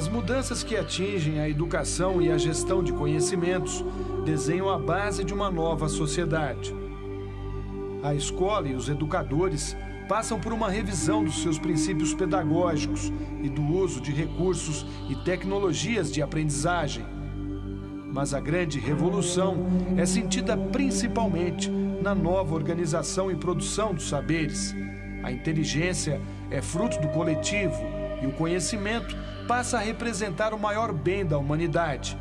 As mudanças que atingem a educação e a gestão de conhecimentos desenham a base de uma nova sociedade. A escola e os educadores passam por uma revisão dos seus princípios pedagógicos e do uso de recursos e tecnologias de aprendizagem. Mas a grande revolução é sentida principalmente na nova organização e produção dos saberes. A inteligência é fruto do coletivo e o conhecimento passa a representar o maior bem da humanidade.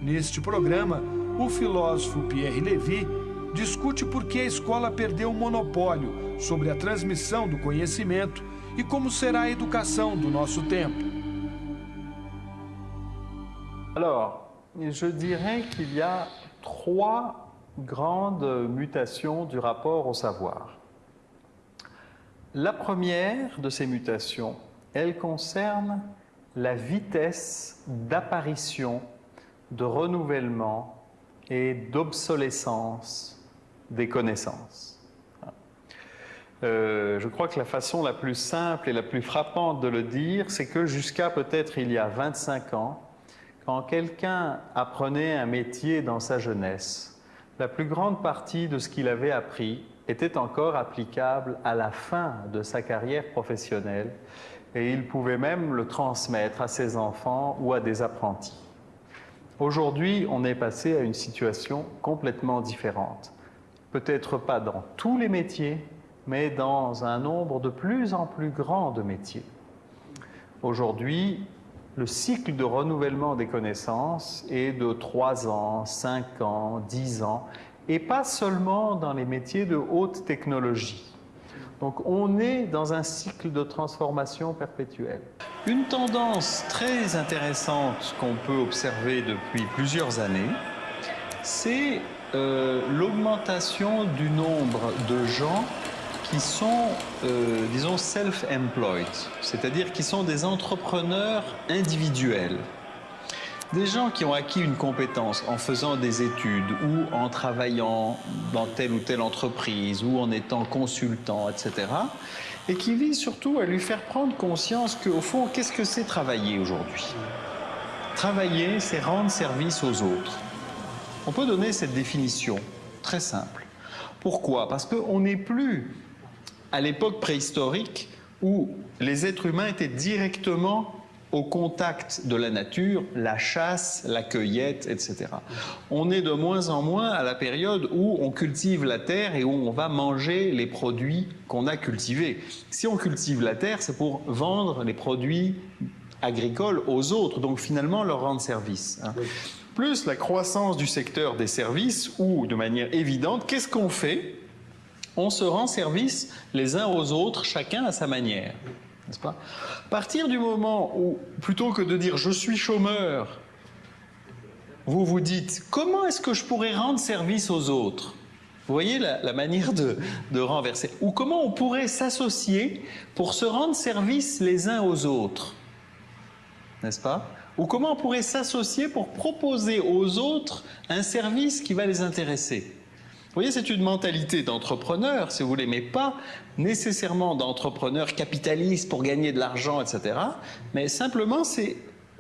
Neste programa, o filósofo Pierre Levy discute por que a escola perdeu o monopólio sobre a transmissão do conhecimento e como será a educação do nosso tempo. Alors, je dirais qu'il y a 3 grandes mutations du rapport au savoir. La première de ces mutations, elle concerne la vitesse d'apparition, de renouvellement et d'obsolescence des connaissances. Je crois que la façon la plus simple et la plus frappante de le dire, c'est que jusqu'à peut-être il y a 25 ans, quand quelqu'un apprenait un métier dans sa jeunesse, la plus grande partie de ce qu'il avait appris était encore applicable à la fin de sa carrière professionnelle et il pouvait même le transmettre à ses enfants ou à des apprentis. Aujourd'hui, on est passé à une situation complètement différente. Peut-être pas dans tous les métiers, mais dans un nombre de plus en plus grand de métiers. Aujourd'hui, le cycle de renouvellement des connaissances est de 3 ans, 5 ans, 10 ans, et pas seulement dans les métiers de haute technologie. Donc on est dans un cycle de transformation perpétuelle. Une tendance très intéressante qu'on peut observer depuis plusieurs années, c'est l'augmentation du nombre de gens qui sont, disons, self-employed, c'est-à-dire qui sont des entrepreneurs individuels. Des gens qui ont acquis une compétence en faisant des études ou en travaillant dans telle ou telle entreprise ou en étant consultant, etc. et qui visent surtout à lui faire prendre conscience qu'au fond, qu'est-ce que c'est travailler aujourd'hui? Travailler, c'est rendre service aux autres. On peut donner cette définition très simple. Pourquoi? Parce qu'on n'est plus à l'époque préhistorique où les êtres humains étaient directement au contact de la nature, la chasse, la cueillette, etc. On est de moins en moins à la période où on cultive la terre et où on va manger les produits qu'on a cultivés. Si on cultive la terre, c'est pour vendre les produits agricoles aux autres, donc finalement leur rendre service. Hein. Plus la croissance du secteur des services, où de manière évidente, qu'est-ce qu'on fait? On se rend service les uns aux autres, chacun à sa manière. N'est-ce pas? À partir du moment où, plutôt que de dire « je suis chômeur », vous vous dites « comment est-ce que je pourrais rendre service aux autres ?» Vous voyez la manière de renverser. Ou comment on pourrait s'associer pour se rendre service les uns aux autres, n'est-ce pas? Ou comment on pourrait s'associer pour proposer aux autres un service qui va les intéresser. Vous voyez, c'est une mentalité d'entrepreneur, si vous voulez, mais pas nécessairement d'entrepreneur capitaliste pour gagner de l'argent, etc. Mais simplement, c'est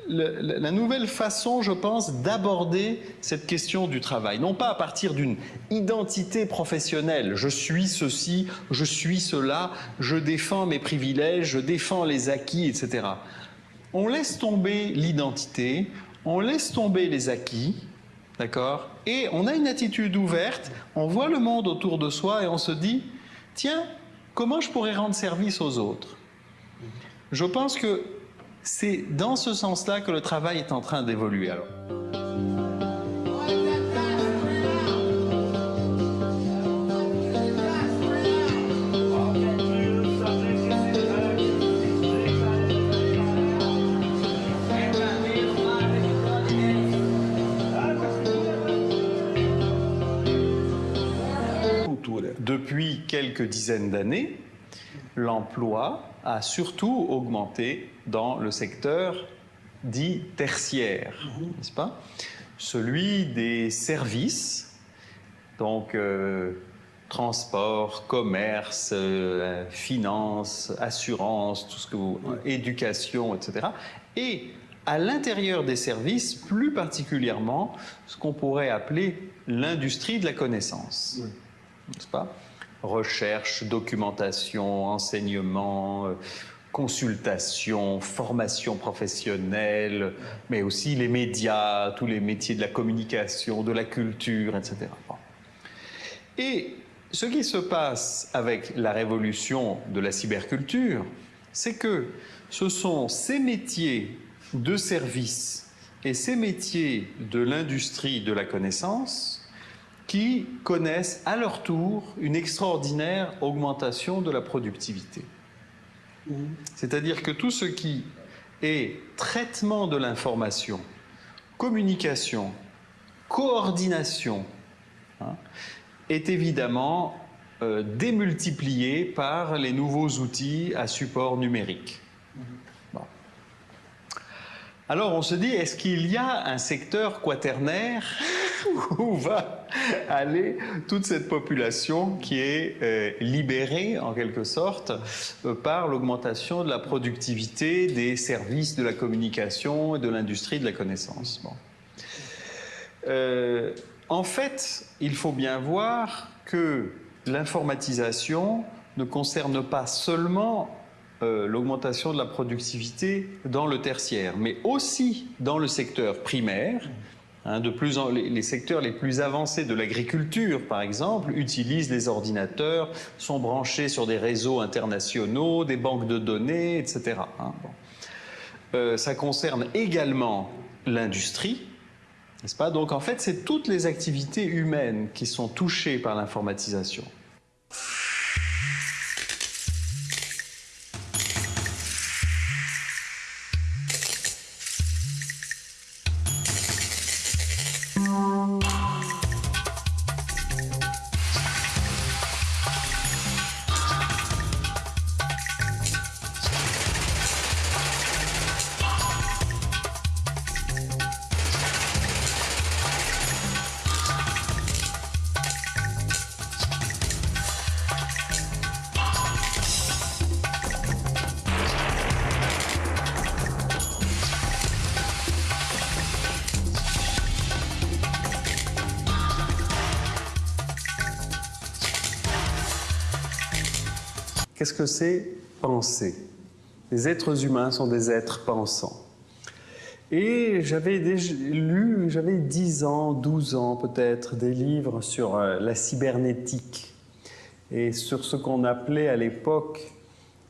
la nouvelle façon, je pense, d'aborder cette question du travail. Non pas à partir d'une identité professionnelle. Je suis ceci, je suis cela, je défends mes privilèges, je défends les acquis, etc. On laisse tomber l'identité, on laisse tomber les acquis, d'accord? Et on a une attitude ouverte, on voit le monde autour de soi et on se dit, tiens, comment je pourrais rendre service aux autres? Je pense que c'est dans ce sens-là que le travail est en train d'évoluer. Alors. Depuis quelques dizaines d'années, l'emploi a surtout augmenté dans le secteur dit tertiaire, n'est-ce pas? Celui des services, donc transport, commerce, finance, assurance, tout ce que vous, éducation, etc. Et à l'intérieur des services, plus particulièrement ce qu'on pourrait appeler l'industrie de la connaissance. Oui. N'est-ce pas? Recherche, documentation, enseignement, consultation, formation professionnelle, mais aussi les médias, tous les métiers de la communication, de la culture, etc. Et ce qui se passe avec la révolution de la cyberculture, c'est que ce sont ces métiers de service et ces métiers de l'industrie de la connaissance qui connaissent à leur tour une extraordinaire augmentation de la productivité. C'est-à-dire que tout ce qui est traitement de l'information, communication, coordination, est évidemment démultiplié par les nouveaux outils à support numérique. Bon. Alors on se dit, est-ce qu'il y a un secteur quaternaire où va aller toute cette population qui est libérée en quelque sorte par l'augmentation de la productivité des services de la communication et de l'industrie de la connaissance. Bon. En fait, il faut bien voir que l'informatisation ne concerne pas seulement l'augmentation de la productivité dans le tertiaire, mais aussi dans le secteur primaire. Les secteurs les plus avancés de l'agriculture, par exemple, utilisent les ordinateurs, sont branchés sur des réseaux internationaux, des banques de données, etc. Ça concerne également l'industrie, n'est-ce pas? Donc en fait, c'est toutes les activités humaines qui sont touchées par l'informatisation. Qu'est-ce que c'est penser? Les êtres humains sont des êtres pensants. Et j'avais lu, j'avais 10 ans, 12 ans peut-être, des livres sur la cybernétique et sur ce qu'on appelait à l'époque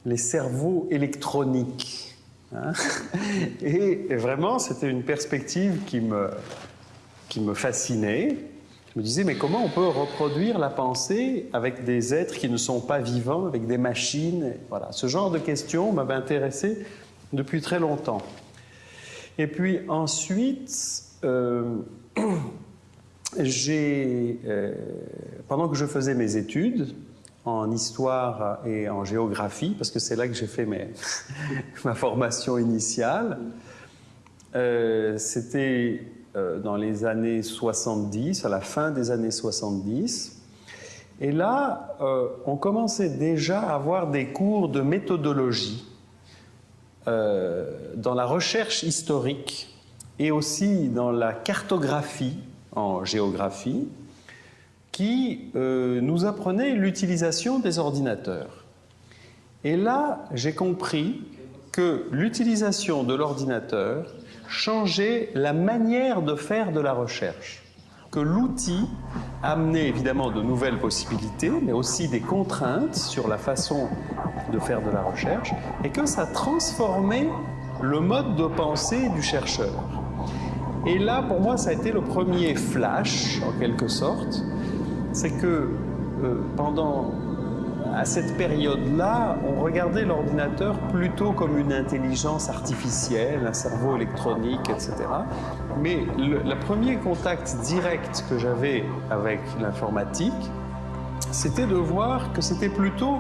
les cerveaux électroniques. Et vraiment, c'était une perspective qui me fascinait. Je me disais, mais comment on peut reproduire la pensée avec des êtres qui ne sont pas vivants, avec des machines? Voilà. Ce genre de questions m'avait intéressé depuis très longtemps. Et puis ensuite, pendant que je faisais mes études en histoire et en géographie, parce que c'est là que j'ai fait ma formation initiale, c'était dans les années 70, à la fin des années 70. Et là, on commençait déjà à avoir des cours de méthodologie dans la recherche historique et aussi dans la cartographie en géographie qui nous apprenait l'utilisation des ordinateurs. Et là, j'ai compris que l'utilisation de l'ordinateur changeait la manière de faire de la recherche, que l'outil amenait évidemment de nouvelles possibilités, mais aussi des contraintes sur la façon de faire de la recherche, et que ça transformait le mode de pensée du chercheur. Et là, pour moi, ça a été le premier flash, en quelque sorte, c'est que à cette période-là, on regardait l'ordinateur plutôt comme une intelligence artificielle, un cerveau électronique, etc. Mais le premier contact direct que j'avais avec l'informatique, c'était de voir que c'était plutôt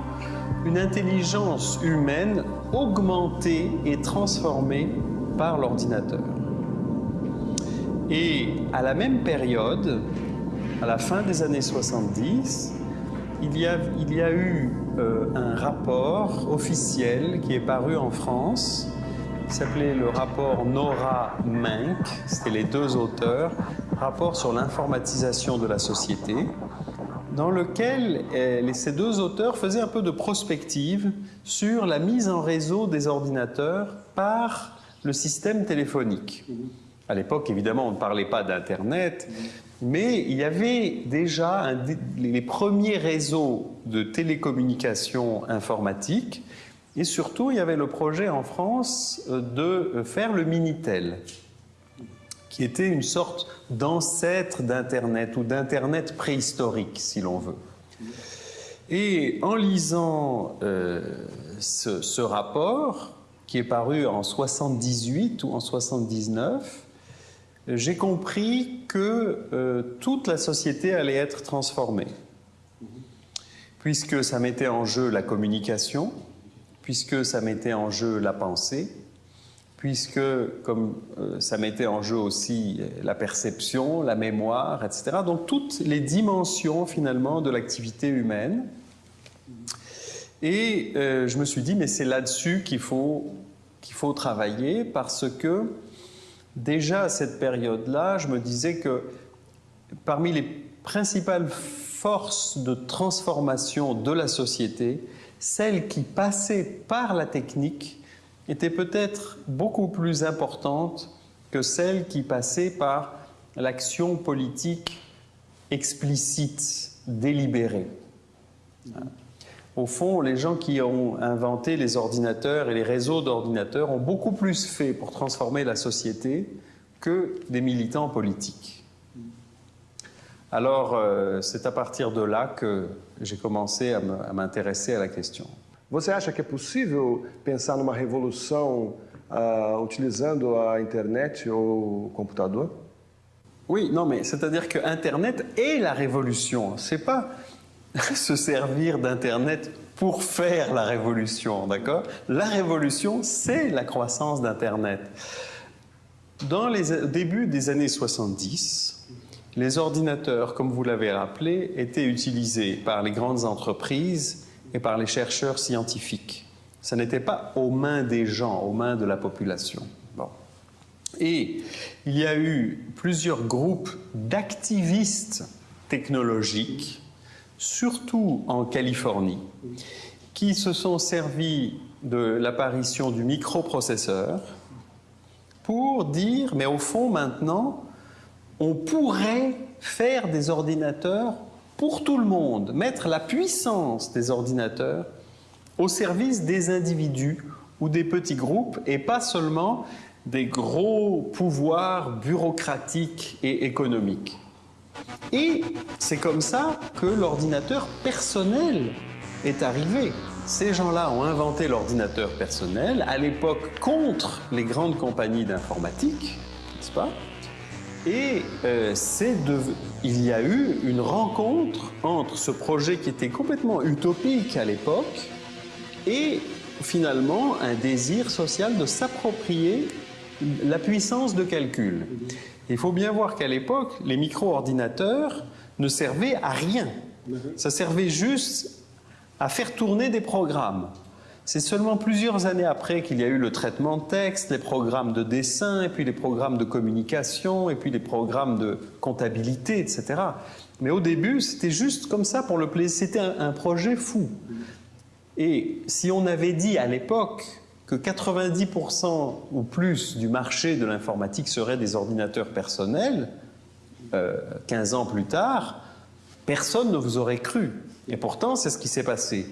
une intelligence humaine augmentée et transformée par l'ordinateur. Et à la même période, à la fin des années 70, il y a eu un rapport officiel qui est paru en France qui s'appelait le rapport Nora-Menck, c'était les deux auteurs, rapport sur l'informatisation de la société, dans lequel ces deux auteurs faisaient un peu de prospective sur la mise en réseau des ordinateurs par le système téléphonique. À l'époque, évidemment, on ne parlait pas d'Internet, mais il y avait déjà les premiers réseaux de télécommunications informatiques, et surtout, il y avait le projet en France de faire le Minitel, qui était une sorte d'ancêtre d'Internet ou d'Internet préhistorique, si l'on veut. Et en lisant ce rapport, qui est paru en 78 ou en 79, j'ai compris que toute la société allait être transformée, puisque ça mettait en jeu la communication, puisque ça mettait en jeu la pensée, puisque comme ça mettait en jeu aussi la perception, la mémoire, etc. Donc toutes les dimensions finalement de l'activité humaine. Et je me suis dit, mais c'est là-dessus qu'il faut travailler, parce que déjà à cette période-là, je me disais que parmi les principales forces de transformation de la société, celle qui passait par la technique était peut-être beaucoup plus importante que celle qui passait par l'action politique explicite, délibérée. Au fond, les gens qui ont inventé les ordinateurs et les réseaux d'ordinateurs ont beaucoup plus fait pour transformer la société que des militants politiques. Alors, c'est à partir de là que j'ai commencé à m'intéresser à la question. Você acha que é possível pensar numa revolução utilizando a internet ou o computador? Oui, non, mais c'est-à-dire que Internet est la révolution. C'est pas se servir d'Internet pour faire la révolution, d'accord? La révolution, c'est la croissance d'Internet. Dans les débuts des années 70, les ordinateurs, comme vous l'avez rappelé, étaient utilisés par les grandes entreprises et par les chercheurs scientifiques. Ça n'était pas aux mains des gens, aux mains de la population. Bon. Et il y a eu plusieurs groupes d'activistes technologiques, surtout en Californie, qui se sont servis de l'apparition du microprocesseur pour dire, mais au fond maintenant, on pourrait faire des ordinateurs pour tout le monde, mettre la puissance des ordinateurs au service des individus ou des petits groupes et pas seulement des gros pouvoirs bureaucratiques et économiques. Et c'est comme ça que l'ordinateur personnel est arrivé. Ces gens-là ont inventé l'ordinateur personnel, à l'époque contre les grandes compagnies d'informatique, n'est-ce pas? Et il y a eu une rencontre entre ce projet qui était complètement utopique à l'époque et finalement un désir social de s'approprier la puissance de calcul. Il faut bien voir qu'à l'époque, les micro-ordinateurs ne servaient à rien. Ça servait juste à faire tourner des programmes. C'est seulement plusieurs années après qu'il y a eu le traitement de texte, les programmes de dessin, et puis les programmes de communication, et puis les programmes de comptabilité, etc. Mais au début, c'était juste comme ça pour le plaisir. C'était un projet fou. Et si on avait dit à l'époque que 90% ou plus du marché de l'informatique serait des ordinateurs personnels, 15 ans plus tard, personne ne vous aurait cru. Et pourtant, c'est ce qui s'est passé.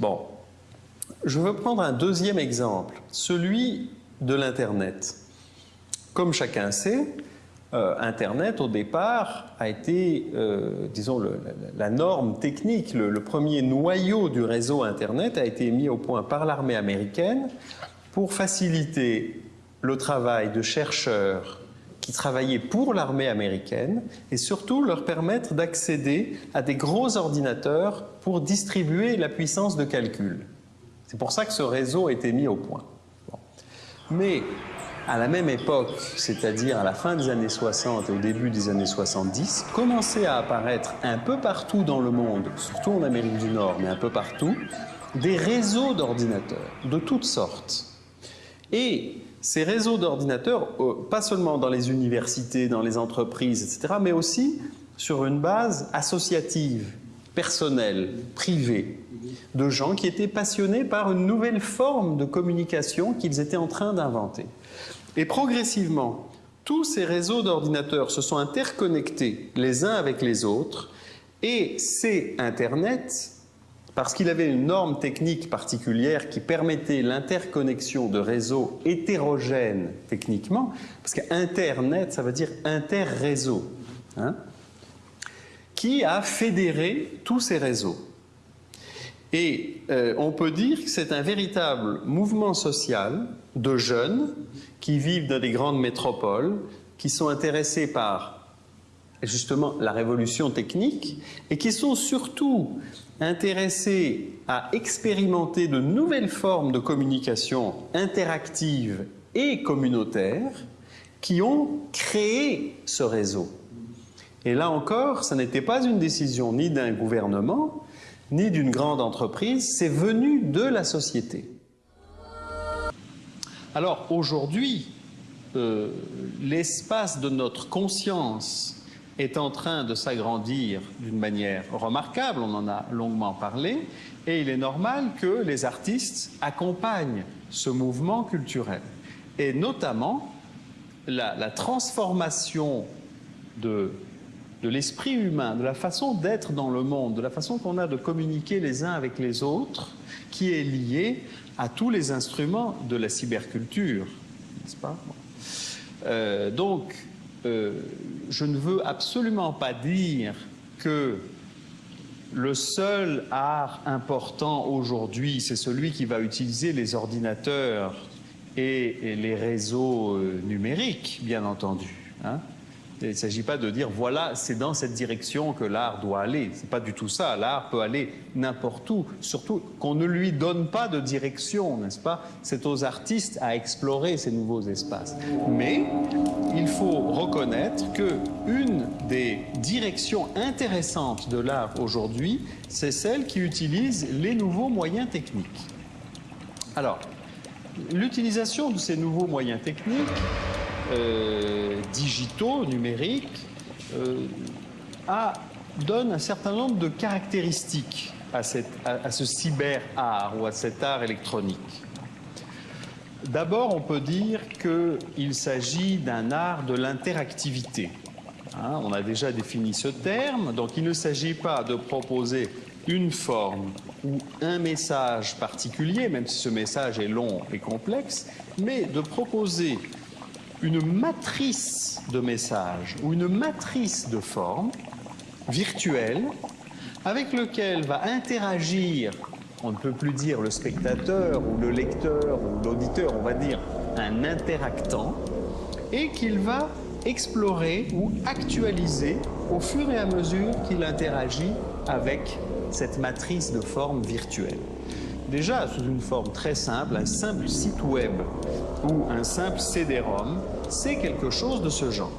Bon. Je veux prendre un deuxième exemple, celui de l'Internet. Comme chacun sait, Internet, au départ, a été, disons, la norme technique. Le premier noyau du réseau Internet a été mis au point par l'armée américaine pour faciliter le travail de chercheurs qui travaillaient pour l'armée américaine et surtout leur permettre d'accéder à des gros ordinateurs pour distribuer la puissance de calcul. C'est pour ça que ce réseau a été mis au point. Bon. Mais à la même époque, c'est-à-dire à la fin des années 60 et au début des années 70, commençaient à apparaître un peu partout dans le monde, surtout en Amérique du Nord, mais un peu partout, des réseaux d'ordinateurs de toutes sortes. Et ces réseaux d'ordinateurs, pas seulement dans les universités, dans les entreprises, etc., mais aussi sur une base associative, personnelle, privée, de gens qui étaient passionnés par une nouvelle forme de communication qu'ils étaient en train d'inventer. Et progressivement, tous ces réseaux d'ordinateurs se sont interconnectés les uns avec les autres, et c'est Internet, parce qu'il avait une norme technique particulière qui permettait l'interconnexion de réseaux hétérogènes techniquement, parce qu'Internet, ça veut dire interréseau, hein, qui a fédéré tous ces réseaux. Et on peut dire que c'est un véritable mouvement social de jeunes qui vivent dans des grandes métropoles, qui sont intéressés par justement la révolution technique et qui sont surtout intéressés à expérimenter de nouvelles formes de communication interactive et communautaire qui ont créé ce réseau. Et là encore, ça n'était pas une décision ni d'un gouvernement, ni d'une grande entreprise, c'est venu de la société. Alors aujourd'hui, l'espace de notre conscience est en train de s'agrandir d'une manière remarquable, on en a longuement parlé, et il est normal que les artistes accompagnent ce mouvement culturel. Et notamment, la transformation de l'esprit humain, de la façon d'être dans le monde, de la façon qu'on a de communiquer les uns avec les autres, qui est liée à tous les instruments de la cyberculture, n'est-ce pas? Je ne veux absolument pas dire que le seul art important aujourd'hui, c'est celui qui va utiliser les ordinateurs et les réseaux numériques, bien entendu, hein. Il ne s'agit pas de dire, voilà, c'est dans cette direction que l'art doit aller. Ce n'est pas du tout ça. L'art peut aller n'importe où, surtout qu'on ne lui donne pas de direction, n'est-ce pas? C'est aux artistes à explorer ces nouveaux espaces. Mais il faut reconnaître qu'une des directions intéressantes de l'art aujourd'hui, c'est celle qui utilise les nouveaux moyens techniques. Alors, l'utilisation de ces nouveaux moyens techniques digitaux, numériques, donne un certain nombre de caractéristiques à ce cyber-art ou à cet art électronique. D'abord, on peut dire qu'il s'agit d'un art de l'interactivité. Hein, on a déjà défini ce terme, donc il ne s'agit pas de proposer une forme ou un message particulier, même si ce message est long et complexe, mais de proposer une matrice de messages ou une matrice de formes virtuelle avec lequel va interagir, on ne peut plus dire le spectateur ou le lecteur ou l'auditeur, on va dire un interactant, et qu'il va explorer ou actualiser au fur et à mesure qu'il interagit avec cette matrice de formes virtuelles. Déjà, sous une forme très simple, un simple site web ou un simple CD-ROM, c'est quelque chose de ce genre.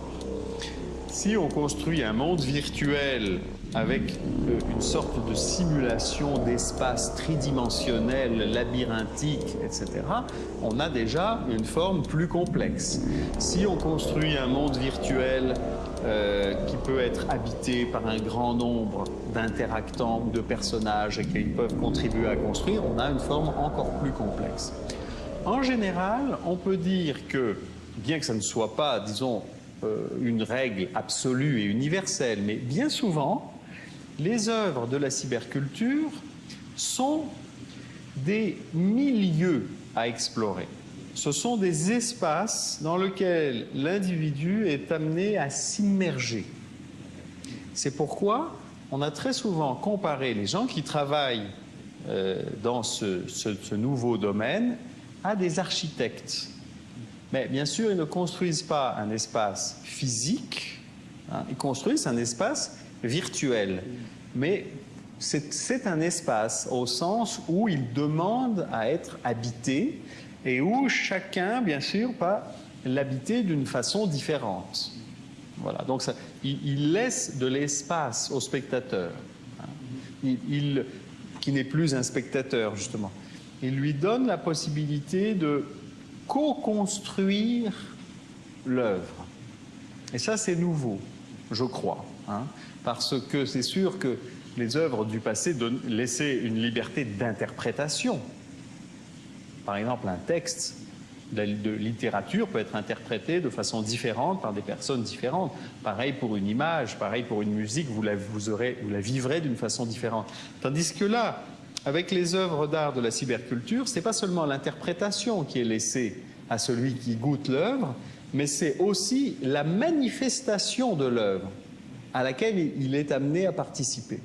Si on construit un monde virtuel avec une sorte de simulation d'espace tridimensionnel, labyrinthique, etc., on a déjà une forme plus complexe. Si on construit un monde virtuel qui peut être habité par un grand nombre d'interactants ou de personnages et qui peuvent contribuer à construire, on a une forme encore plus complexe. En général, on peut dire que, bien que ça ne soit pas, disons, une règle absolue et universelle, mais bien souvent, les œuvres de la cyberculture sont des milieux à explorer. Ce sont des espaces dans lesquels l'individu est amené à s'immerger. C'est pourquoi on a très souvent comparé les gens qui travaillent dans ce nouveau domaine à des architectes. Mais bien sûr, ils ne construisent pas un espace physique, hein, ils construisent un espace virtuel. Mais c'est un espace au sens où il demande à être habité et où chacun, bien sûr, va l'habiter d'une façon différente. Voilà, donc il laisse de l'espace au spectateur, hein, qui n'est plus un spectateur, justement. Il lui donne la possibilité de co-construire l'œuvre. Et ça, c'est nouveau, je crois, hein, parce que c'est sûr que les œuvres du passé laissaient une liberté d'interprétation. Par exemple, un texte de littérature peut être interprété de façon différente par des personnes différentes. Pareil pour une image, pareil pour une musique, vous la vivrez d'une façon différente. Tandis que là, avec les œuvres d'art de la cyberculture, ce n'est pas seulement l'interprétation qui est laissée à celui qui goûte l'œuvre, mais c'est aussi la manifestation de l'œuvre à laquelle il est amené à participer.